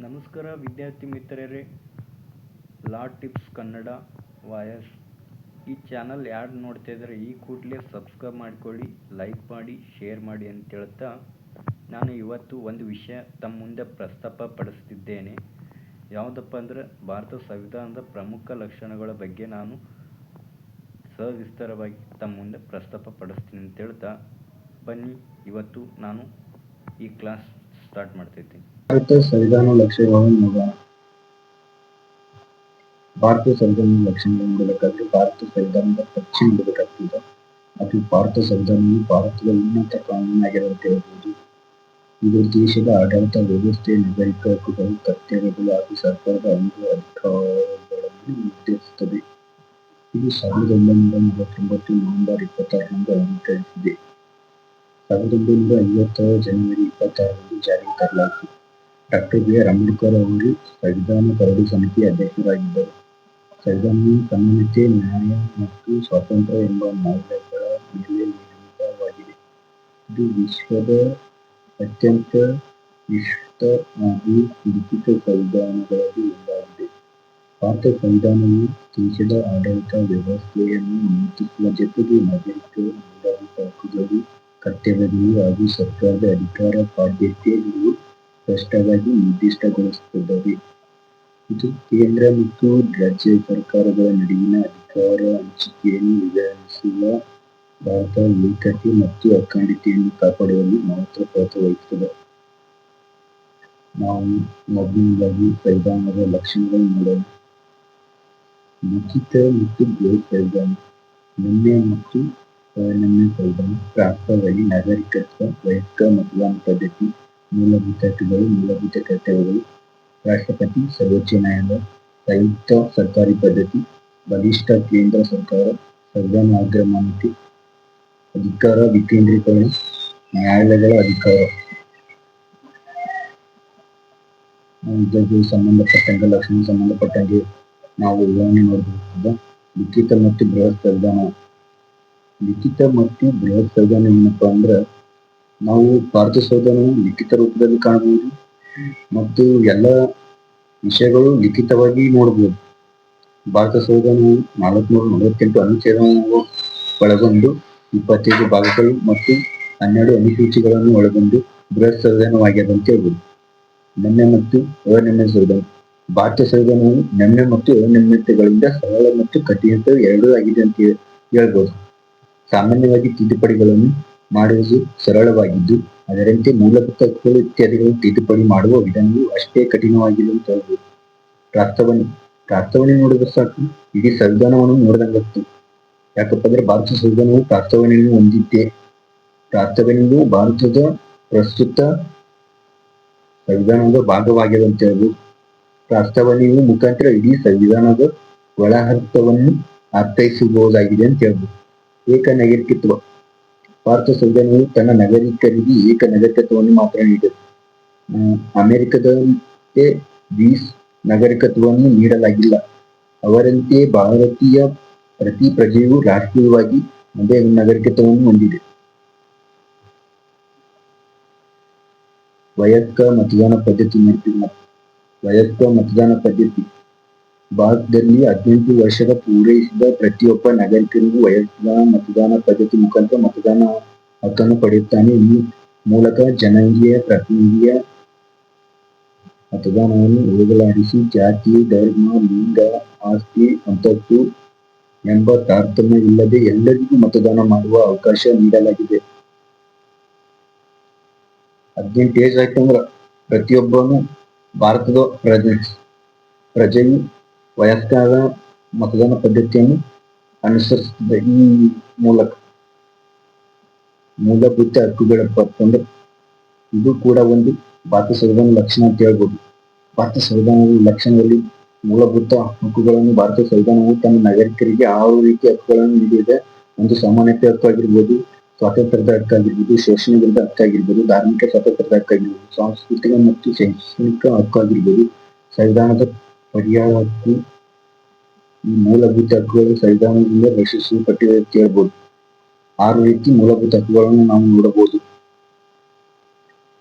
ನಮಸ್ಕಾರ ವಿದ್ಯಾರ್ಥಿ ಮಿತ್ರರೇ, ಲಾ ಟಿಪ್ಸ್ ಕನ್ನಡ ವಾಯಸ್ ಈ ಚಾನಲ್ ಯಾರು ನೋಡ್ತಾ ಇದ್ದಾರೆ ಈ ಕೂಡಲೇ ಸಬ್ಸ್ಕ್ರೈಬ್ ಮಾಡ್ಕೊಳ್ಳಿ, ಲೈಕ್ ಮಾಡಿ, ಶೇರ್ ಮಾಡಿ ಅಂತ ಹೇಳ್ತಾ ನಾನು ಇವತ್ತು ಒಂದು ವಿಷಯ ತಮ್ಮ ಮುಂದೆ ಪ್ರಸ್ತಾಪ ಪಡಿಸ್ತಿದ್ದೇನೆ. ಯಾವುದಪ್ಪ ಅಂದರೆ ಭಾರತ ಸಂವಿಧಾನದ ಪ್ರಮುಖ ಲಕ್ಷಣಗಳ ಬಗ್ಗೆ ನಾನು ಸವಿಸ್ತಾರವಾಗಿ ತಮ್ಮ ಮುಂದೆ ಪ್ರಸ್ತಾಪ ಪಡಿಸ್ತೀನಿ ಅಂತ ಹೇಳ್ತಾ ಬನ್ನಿ ಇವತ್ತು ನಾನು ಈ ಕ್ಲಾಸ್ ಸ್ಟಾರ್ಟ್ ಮಾಡ್ತಿದ್ದೀನಿ. ಭಾರತ ಸಂವಿಧಾನ ಲಕ್ಷಣಗಳನ್ನು ನೋಡೋಣ. ಭಾರತ ಸಂವಿಧಾನದ ಲಕ್ಷಣಗಳನ್ನು ನೋಡಬೇಕಾದ್ರೆ ಭಾರತ ಸಂವಿಧಾನದ ಪರಿಚಯ ನೋಡಬೇಕಾಗ್ತದೆ. ಅದು ಭಾರತ ಸಂವಿಧಾನವು ಭಾರತದ ಉನ್ನತ ಕಾನೂನಾಗಿರುವಂತೆ ಹೇಳ್ಬೋದು. ಇದು ದೇಶದ ಆಡಳಿತ ವ್ಯವಸ್ಥೆ, ನಾಗರಿಕ ಹಕ್ಕುಗಳು, ಕರ್ತವ್ಯಗಳು ಹಾಗೂ ಸರ್ಕಾರದ ಅಧಿಕಾರಗಳನ್ನು ನಿರ್ಧರಿಸುತ್ತದೆ. ಇದು 1949 ನವೆಂಬರ್ 26ರಂದು ಅಂಗೀಕರಿಸಿದೆ. 1950 ಜನವರಿ 26ರಂದು ಜಾರಿಗೆ ತರಲಾಯಿತು. Doctor B. ಆರ್. ಅಂಬೇಡ್ಕರ್ ಅವರು ಸಂವಿಧಾನ ಕರಡು ಸಮಿತಿಯ ಅಧ್ಯಕ್ಷರಾಗಿದ್ದರು. ಸಂವಿಧಾನವು ಸಮಾನತೆ, ನ್ಯಾಯ ಮತ್ತು ಸ್ವಾತಂತ್ರ್ಯ ಎಂಬ ಮೌಲ್ಯಗಳ ಮೇಲೆ ನಿರ್ಮಿತವಾಗಿದೆ. ಇದು ವಿಶ್ವದ ಅತ್ಯಂತ ವಿಸ್ತೃತ ಹಾಗೂ ಲಿಖಿತ ಸಂವಿಧಾನಗಳಲ್ಲಿ ಒಂದಾಗಿದೆ. ಭಾರತ ಸಂವಿಧಾನವು ದೇಶದ ಆಡಳಿತ ವ್ಯವಸ್ಥೆಯನ್ನು ನಿಯಂತ್ರಿಸುವ ಜೊತೆಗೆ ನಾಗರಿಕ ಮೂಲಭೂತ ಹಕ್ಕುಗಳು, ಕರ್ತವ್ಯಗಳು ಹಾಗೂ ಸರ್ಕಾರದ ಅಧಿಕಾರ ಬಾಧ್ಯತೆಗಳು ಸ್ಪಷ್ಟವಾಗಿ ನಿರ್ದಿಷ್ಟಗೊಳಿಸುತ್ತದೆ. ಇದು ಕೇಂದ್ರ ಮತ್ತು ರಾಜ್ಯ ಸರ್ಕಾರಗಳ ನಡುವಿನ ಅಧಿಕಾರ ಹಂಚಿಕೆಯನ್ನು ವಿವರಿಸುವ ಭಾರತದ ಏಕತೆ ಮತ್ತು ಅಖಂಡತೆಯನ್ನು ಕಾಪಾಡುವಲ್ಲಿ ಮಹತ್ವದ ಪಾತ್ರ ವಹಿಸುತ್ತದೆ. ನಾವು ಮೊದಲನೇದಾಗಿ ಸಂವಿಧಾನದ ಲಕ್ಷಣಗಳನ್ನು ನೋಡೋಣ. ಲಿಖಿತ ಮತ್ತು ಬೃಹತ್ ಸಂವಿಧಾನ, ನಮ್ಯ ಮತ್ತು ಅನಮ್ಯ ಸಂವಿಧಾನ, ಪ್ರಾಸ್ತಾವನೆ, ನಾಗರಿಕತ್ವ, ವಯಸ್ಕ ಮತದಾನ ಪದ್ಧತಿ, ಮೂಲಭೂತ ಹಕ್ಕುಗಳು, ಮೂಲಭೂತ ಕರ್ತವ್ಯಗಳು, ರಾಷ್ಟ್ರಪತಿ, ಸರ್ವೋಚ್ಚ ನ್ಯಾಯಾಲಯ, ಸಂಯುಕ್ತ ಸರ್ಕಾರಿ ಪದ್ಧತಿ, ಬಲಿಷ್ಠ ಕೇಂದ್ರ ಸರ್ಕಾರ, ಸಂವಿಧಾನ ಅಗ್ರಮಾನ್ಯತೆ, ಅಧಿಕಾರ ವಿಕೇಂದ್ರೀಕರಣ, ನ್ಯಾಯಾಲಯಗಳ ಅಧಿಕಾರ. ಇದಕ್ಕೆ ಸಂಬಂಧಪಟ್ಟಂಗೆ ಲಕ್ಷಣ ಸಂಬಂಧಪಟ್ಟಂಗೆ ನಾವು ಉದಾಹರಣೆ ನೋಡಬಹುದು. ಲಿಖಿತ ಮತ್ತು ಬೃಹತ್ ಸಂವಿಧಾನ. ಲಿಖಿತ ಮತ್ತು ಬೃಹತ್ ಸಂವಿಧಾನ ಏನಪ್ಪಾ ಅಂದ್ರೆ, ನಾವು ಭಾರತ ಸಂವಿಧಾನವು ಲಿಖಿತ ರೂಪದಲ್ಲಿ ಕಾಣಬಹುದು ಮತ್ತು ಎಲ್ಲ ವಿಷಯಗಳು ಲಿಖಿತವಾಗಿ ನೋಡಬಹುದು. ಭಾರತ ಸಂವಿಧಾನವು 448 ಅನುಚ್ಛೇದಗಳನ್ನು ಒಳಗೊಂಡು 25 ಭಾಗಗಳು ಮತ್ತು 12 ಅನುಸೂಚಿಗಳನ್ನು ಒಳಗೊಂಡು ಬೃಹತ್ ಸಂವಿಧಾನವಾಗಿದೆ ಅಂತ ಹೇಳ್ಬೋದು. ನಮ್ಯ ಮತ್ತು ಅನಮ್ಯ ಸಂವಿಧಾನ. ಭಾರತ ಸಂವಿಧಾನವು ನಮ್ಯ ಮತ್ತು ಅನಮ್ಯತೆಗಳಿಂದ ಸರಳ ಮತ್ತು ಕಠಿಣ ಎರಡೂ ಆಗಿದೆ ಅಂತ ಹೇಳ್ಬೋದು. ಸಾಮಾನ್ಯವಾಗಿ ತಿದ್ದುಪಡಿಗಳನ್ನು ಮಾಡುವುದು ಸರಳವಾಗಿದ್ದು, ಅದರಂತೆ ಮೂಲಭೂತ ಹಕ್ಕುಗಳು ಇತ್ಯಾದಿಗಳನ್ನು ತಿದ್ದುಪಡಿ ಮಾಡುವ ವಿಧಾನವು ಅಷ್ಟೇ ಕಠಿಣವಾಗಿದೆ ಅಂತ ಹೇಳ್ಬೋದು. ಪ್ರಾಸ್ತಾವನೆ ನೋಡಿದ್ರೆ ಸಾಕು ಇಡೀ ಸಂವಿಧಾನವನ್ನು ನೋಡಿದಂಗಾಗ್ತದೆ. ಯಾಕಪ್ಪ ಅಂದ್ರೆ ಭಾರತ ಸಂವಿಧಾನವು ಪ್ರಾಸ್ತಾವನೆಯನ್ನು ಹೊಂದಿದೆ. ಪ್ರಾಸ್ತಾವನೆಯು ಭಾರತದ ಪ್ರಸ್ತುತ ಸಂವಿಧಾನದ ಭಾಗವಾಗಿದೆ ಅಂತ ಹೇಳ್ಬೋದು. ಪ್ರಾಸ್ತಾವನೆಯು ಮುಖಾಂತರ ಇಡೀ ಸಂವಿಧಾನದ ಒಳಾರ್ಥವನ್ನು ಅರ್ಥೈಸಬಹುದಾಗಿದೆ ಅಂತ ಹೇಳ್ಬೋದು. ಏಕ ನಾಗರಿಕತ್ವ. ಭಾರತ ಸಂವಿಧಾನವು ತನ್ನ ನಾಗರಿಕರಿಗೆ ಏಕ ನಾಗರಿಕತ್ವವನ್ನು ಮಾತ್ರ ನೀಡಿದೆ. ಅಮೆರಿಕದಂತೆ ದ್ವಿಸ್ ನಾಗರಿಕತ್ವವನ್ನು ನೀಡಲಾಗಿಲ್ಲ. ಅವರಂತೆ ಭಾರತೀಯ ಪ್ರತಿ ಪ್ರಜೆಯು ರಾಷ್ಟ್ರೀಯವಾಗಿ ಒಂದೇ ನಾಗರಿಕತ್ವವನ್ನು ಹೊಂದಿದೆ. ವಯಸ್ಕ ಮತದಾನ ಪದ್ಧತಿ ನೋಡ್ತೀವಿ. ವಯಸ್ಕ ಮತದಾನ ಪದ್ಧತಿ ಭಾರತದಲ್ಲಿ 18 ವರ್ಷದ ಪೂರೈಸಿದ ಪ್ರತಿಯೊಬ್ಬ ನಾಗರಿಕನಿಗೂ ವಯಸ್ಕ ಮತದಾನ ಪದ್ಧತಿ ಮುಖಾಂತರ ಮತದಾನ ಹಕ್ಕನ್ನು ಪಡೆಯುತ್ತಾನೆ. ಈ ಮೂಲಕ ಜನಾಂಗೀಯ ಪ್ರಾತಿನಿಧ್ಯ ಮತದಾನವನ್ನು ಹೋಗಲಾಡಿಸಿ ಜಾತಿ, ಧರ್ಮ, ಲಿಂಗ, ಆಸ್ತಿ, ಅಂತಸ್ತು ಎಂಬ ತಾರತಮ್ಯವಿಲ್ಲದೆ ಎಲ್ಲರಿಗೂ ಮತದಾನ ಮಾಡುವ ಅವಕಾಶ ನೀಡಲಾಗಿದೆ. 18 ಏಜ್ ಆಯ್ತಂದ್ರ ಪ್ರತಿಯೊಬ್ಬನು ಭಾರತದ ಪ್ರಜೆಯು ವಯಸ್ಕರ ಮತದಾನ ಪದ್ಧತಿಯನ್ನು ಅನುಸರಿಸುತ್ತದೆ. ಈ ಮೂಲಕ ಮೂಲಭೂತ ಹಕ್ಕುಗಳಪ್ಪ ಅಂತಂದ್ರೆ ಇದು ಕೂಡ ಒಂದು ಭಾರತ ಸಂವಿಧಾನ ಲಕ್ಷಣ ಅಂತ ಹೇಳ್ಬೋದು. ಭಾರತ ಸಂವಿಧಾನದ ಲಕ್ಷಣದಲ್ಲಿ ಮೂಲಭೂತ ಹಕ್ಕುಗಳನ್ನು ಭಾರತ ಸಂವಿಧಾನವು ತನ್ನ ನಾಗರಿಕರಿಗೆ 6 ರೀತಿಯ ಹಕ್ಕುಗಳನ್ನು ನೀಡಿದೆ. ಒಂದು ಸಮಾನತೆ ಹಕ್ಕಾಗಿರ್ಬೋದು, ಸ್ವಾತಂತ್ರ್ಯದ ಹಕ್ಕಾಗಿರ್ಬೋದು, ಶೋಷಣೆ ವಿರುದ್ಧ ಹಕ್ಕಾಗಿರ್ಬೋದು, ಧಾರ್ಮಿಕ ಸ್ವಾತಂತ್ರ್ಯದ ಹಕ್ಕಾಗಿರ್ಬೋದು, ಸಾಂಸ್ಕೃತಿಕ ಮತ್ತು ಶೈಕ್ಷಣಿಕ ಹಕ್ಕಾಗಿರ್ಬೋದು, ಸಂವಿಧಾನದ ಪರ್ಯಾಯ ಹಕ್ಕು. ಈ ಮೂಲಭೂತ ಹಕ್ಕುಗಳು ಸಂವಿಧಾನದಿಂದ ರಕ್ಷಿಸಲ್ಪಟ್ಟಿವೆ ಅಂತ ಹೇಳ್ಬೋದು. 6 ರೀತಿ ಮೂಲಭೂತ ಹಕ್ಕುಗಳನ್ನು ನಾವು ನೋಡಬಹುದು.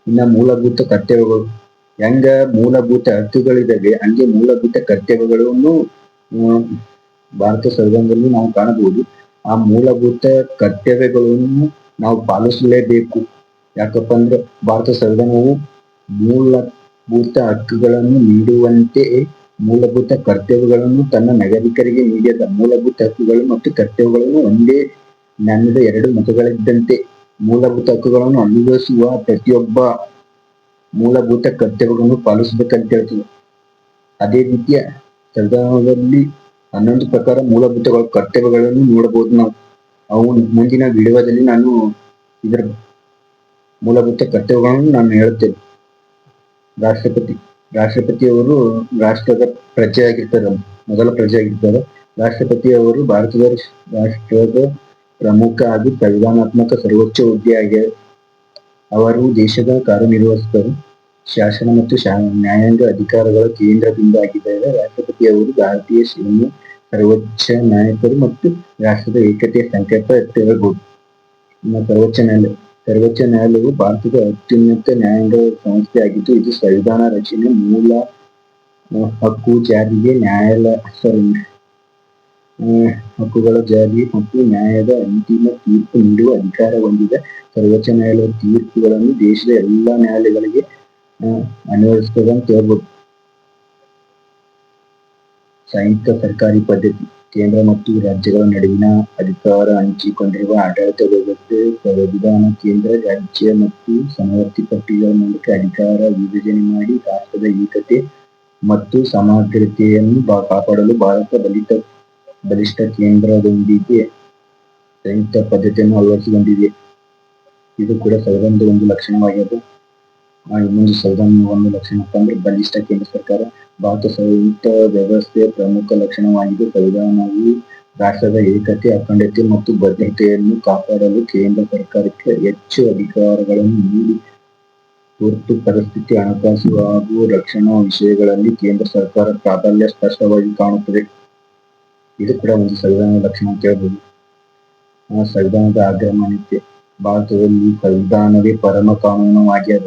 ಇನ್ನು ಮೂಲಭೂತ ಕರ್ತವ್ಯಗಳು. ಹೆಂಗ ಮೂಲಭೂತ ಹಕ್ಕುಗಳಿದ್ದಾವೆ ಹಂಗೆ ಮೂಲಭೂತ ಕರ್ತವ್ಯಗಳನ್ನು ಭಾರತ ಸಂವಿಧಾನದಲ್ಲಿ ನಾವು ಕಾಣಬಹುದು. ಆ ಮೂಲಭೂತ ಕರ್ತವ್ಯಗಳನ್ನು ನಾವು ಪಾಲಿಸಲೇಬೇಕು. ಯಾಕಪ್ಪ ಅಂದ್ರೆ ಭಾರತ ಸಂವಿಧಾನವು ಮೂಲಭೂತ ಹಕ್ಕುಗಳನ್ನು ನೀಡುವಂತೆ ಮೂಲಭೂತ ಕರ್ತವ್ಯಗಳನ್ನು ತನ್ನ ನಾಗರಿಕರಿಗೆ ನೀಡಿದ. ಮೂಲಭೂತ ಹಕ್ಕುಗಳು ಮತ್ತು ಕರ್ತವ್ಯಗಳನ್ನು ಒಂದೇ ನಾಣ್ಯದ ಎರಡು ಮುಖಗಳಿದ್ದಂತೆ. ಮೂಲಭೂತ ಹಕ್ಕುಗಳನ್ನು ಅನುಭವಿಸುವ ಪ್ರತಿಯೊಬ್ಬ ಮೂಲಭೂತ ಕರ್ತವ್ಯಗಳನ್ನು ಪಾಲಿಸಬೇಕಂತ ಹೇಳ್ತದೆ. ಅದೇ ರೀತಿಯ ಸಂವಿಧಾನದಲ್ಲಿ 11 ಪ್ರಕಾರ ಮೂಲಭೂತ ಕರ್ತವ್ಯಗಳನ್ನು ನೋಡಬಹುದು ನಾವು. ಅವು ಮುಂದಿನ ವಿಡಿಯೋದಲ್ಲಿ ನಾನು ಇದರ ಮೂಲಭೂತ ಕರ್ತವ್ಯಗಳನ್ನು ನಾನು ಹೇಳ್ತೇನೆ. ರಾಷ್ಟ್ರಪತಿಯವರು ರಾಷ್ಟ್ರದ ಪ್ರಜೆಯಾಗಿರ್ತಾರೆ, ಮೊದಲ ಪ್ರಜೆಯಾಗಿರ್ತಾರೆ. ರಾಷ್ಟ್ರಪತಿಯವರು ಭಾರತದ ರಾಷ್ಟ್ರದ ಪ್ರಮುಖ ಹಾಗೂ ಸಂವಿಧಾನಾತ್ಮಕ ಸರ್ವೋಚ್ಚ ಹುದ್ದೆಯಾಗಿದೆ. ಅವರು ದೇಶದ ಕಾರ್ಯನಿರ್ವಹಿಸುತ್ತಾರೆ. ಶಾಸನ ಮತ್ತು ನ್ಯಾಯಾಂಗ ಅಧಿಕಾರಗಳ ಕೇಂದ್ರ ಬಿಂದು ಆಗಿದ್ದಾರೆ. ರಾಷ್ಟ್ರಪತಿಯವರು ಭಾರತೀಯ ಸೇನೆಯ ಸರ್ವೋಚ್ಚ ನಾಯಕರು ಮತ್ತು ರಾಷ್ಟ್ರದ ಏಕತೆಯ ಸಂಕೇತ ಅಂತ ಹೇಳ್ಬೋದು. ಸರ್ವೋಚ್ಚ ನ್ಯಾಯಾಲಯವು ಭಾರತದ ಅತ್ಯುನ್ನತ ನ್ಯಾಯಾಂಗ ಸಂಸ್ಥೆ ಆಗಿದ್ದು, ಇದು ಸಂವಿಧಾನ ರಚನೆ, ಮೂಲ ಹಕ್ಕು ಜಾರಿಗೆ, ಹಕ್ಕುಗಳ ಜಾರಿ ಮತ್ತು ನ್ಯಾಯದ ಅಂತಿಮ ತೀರ್ಪು ನೀಡುವ ಅಧಿಕಾರ ಹೊಂದಿದೆ. ಸರ್ವೋಚ್ಚ ನ್ಯಾಯಾಲಯದ ತೀರ್ಪುಗಳನ್ನು ದೇಶದ ಎಲ್ಲಾ ನ್ಯಾಯಾಲಯಗಳಿಗೆ ಅನ್ವಯಿಸುತ್ತದೆ ಅಂತ ಹೇಳ್ಬೋದು. ಸಂಯುಕ್ತ ಸರ್ಕಾರಿ ಪದ್ಧತಿ ಕೇಂದ್ರ ಮತ್ತು ರಾಜ್ಯಗಳ ನಡುವಿನ ಅಧಿಕಾರ ಹಂಚಿಕೊಂಡಿರುವ ಆಡಳಿತ ವ್ಯವಸ್ಥೆ. ಸಂವಿಧಾನ ಕೇಂದ್ರ, ರಾಜ್ಯ ಮತ್ತು ಸಮವರ್ತಿ ಪಟ್ಟಿಗಳ ಮೂಲಕ ಅಧಿಕಾರ ವಿಭಜನೆ ಮಾಡಿ ರಾಷ್ಟ್ರದ ಏಕತೆ ಮತ್ತು ಸಮಗ್ರತೆಯನ್ನು ಕಾಪಾಡಲು ಭಾರತ ಬಲಿಷ್ಠ ಕೇಂದ್ರದೊಂದಿಗೆ ಸಂಯುಕ್ತ ಪದ್ಧತಿಯನ್ನು ಅಳವಡಿಸಿಕೊಂಡಿದೆ. ಇದು ಕೂಡ ಸಂವಿಧಾನದ ಒಂದು ಲಕ್ಷಣವಾಗಿದೆ. ಇನ್ನೊಂದು ಸಂವಿಧಾನದ ಒಂದು ಲಕ್ಷಣ ಅಂದ್ರೆ ಬಲಿಷ್ಠ ಕೇಂದ್ರ ಸರ್ಕಾರ. ಭಾರತ ಸಂಯುಕ್ತ ವ್ಯವಸ್ಥೆಯ ಪ್ರಮುಖ ಲಕ್ಷಣವಾಗಿದೆ. ಸಂವಿಧಾನವು ರಾಷ್ಟ್ರದ ಏಕತೆ, ಅಖಂಡತೆ ಮತ್ತು ಭದ್ರತೆಯನ್ನು ಕಾಪಾಡಲು ಕೇಂದ್ರ ಸರ್ಕಾರಕ್ಕೆ ಹೆಚ್ಚು ಅಧಿಕಾರಗಳನ್ನು ನೀಡಿ, ತುರ್ತು ಪರಿಸ್ಥಿತಿ, ಹಣಕಾಸು ಹಾಗೂ ರಕ್ಷಣಾ ವಿಷಯಗಳಲ್ಲಿ ಕೇಂದ್ರ ಸರ್ಕಾರ ಪ್ರಾಬಲ್ಯ ಸ್ಪಷ್ಟವಾಗಿ ಕಾಣುತ್ತದೆ. ಇದು ಕೂಡ ಒಂದು ಸಂವಿಧಾನದ ಲಕ್ಷಣ ಅಂತ ಹೇಳ್ಬೋದು. ಸಂವಿಧಾನದ ಅಗ್ರಮಾನ್ಯತೆ ಭಾರತದಲ್ಲಿ ಸಂವಿಧಾನವೇ ಪರಮ ಕಾನೂನಾಗ್ಯದ.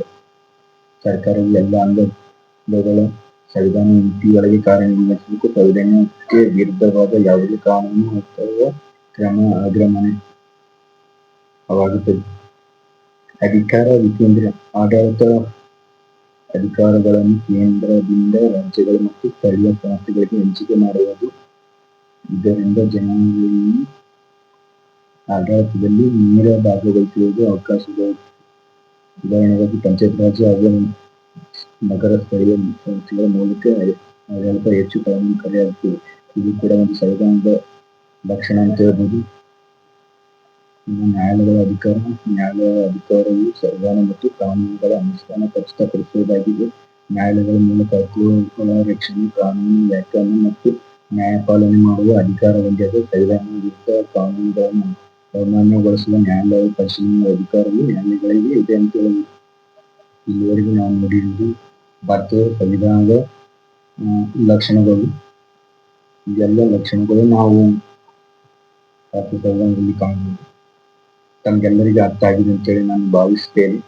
ಸರ್ಕಾರವು ಎಲ್ಲ ಅಂಗಗಳ ಸಂವಿಧಾನ ನೀತಿಯೊಳಗೆ ಕಾರ್ಯನಿರ್ವಹಿಸಬೇಕು. ಸಂವಿಧಾನಕ್ಕೆ ವಿರುದ್ಧವಾದ ಯಾವುದೇ ಕಾನೂನು ಅಥವಾ ಕ್ರಮ ಅಗ್ರಮಾನ್ಯವಾಗುತ್ತದೆ. ಅಧಿಕಾರ ವಿಕೇಂದ್ರ ಆಡಳಿತ ಅಧಿಕಾರಗಳನ್ನು ಕೇಂದ್ರದಿಂದ ರಾಜ್ಯಗಳು ಮತ್ತು ಸ್ಥಳೀಯ ಸಂಸ್ಥೆಗಳಿಗೆ ಹಂಚಿಕೆ ಮಾಡುವುದು. ಇದರಿಂದ ಜನರಲ್ಲಿ ಆಡಳಿತದಲ್ಲಿ ನೇರ ಭಾಗವಹಿಸುವುದು ಅವಕಾಶಗಳು. ಉದಾಹರಣೆಗಾಗಿ ಪಂಚಾಯತ್ ರಾಜ್ ಹಾಗೂ ನಗರ ಸ್ಥಳೀಯ ಸಂಸ್ಥೆಗಳ ಮೂಲಕ ಆಡಳಿತ ಹೆಚ್ಚು ಪರಿಣಾಮಕಾರಿಯಾಗುತ್ತದೆ. ಇದು ಕೂಡ ಒಂದು ಸಂವಿಧಾನದ ಲಕ್ಷಣ ಅಂತ ಹೇಳ್ಬೋದು. ಇನ್ನು ನ್ಯಾಯಾಲಯಗಳ ಅಧಿಕಾರವು ಸಂವಿಧಾನ ಮತ್ತು ಕಾನೂನುಗಳ ಅನುಷ್ಠಾನ ಖಚಿತಪಡಿಸುವುದಾಗಿದೆ. ನ್ಯಾಯಾಲಯಗಳ ಮೂಲಕ ಹಕ್ಕುಗಳ ರಕ್ಷಣೆ, ಕಾನೂನು ವ್ಯಾಖ್ಯಾನ ಮತ್ತು ನ್ಯಾಯಪಾಲನೆ ಮಾಡುವ ಅಧಿಕಾರ ಹೊಂದಿದೆ. ಸಂವಿಧಾನ ವಿರುದ್ಧ ಕಾನೂನುಗಳನ್ನು ಅಮಾನ್ಯಗೊಳಿಸುವ ನ್ಯಾಯಾಲಯ ಪರಿಶೀಲನೆಯ ಅಧಿಕಾರವು ನ್ಯಾಯಾಲಯಗಳಿಗೆ ಇದೆ ಅಂತ ಹೇಳಬಹುದು. ಇಲ್ಲಿವರೆಗೂ ನಾವು ನೋಡಿರುವುದು ಭಾರತದ ಸಂವಿಧಾನದ ಲಕ್ಷಣಗಳು. ಇದೆಲ್ಲ ಲಕ್ಷಣಗಳು ನಾವು ಭಾರತ ಸಂವಿಧಾನದಲ್ಲಿ ಕಾಣಬಹುದು. ತಮ್ಗೆಲ್ಲರಿಗೂ ಅರ್ಥ ಆಗಿದೆ ಅಂತೇಳಿ ನಾನು ಭಾವಿಸ್ತೇನೆ.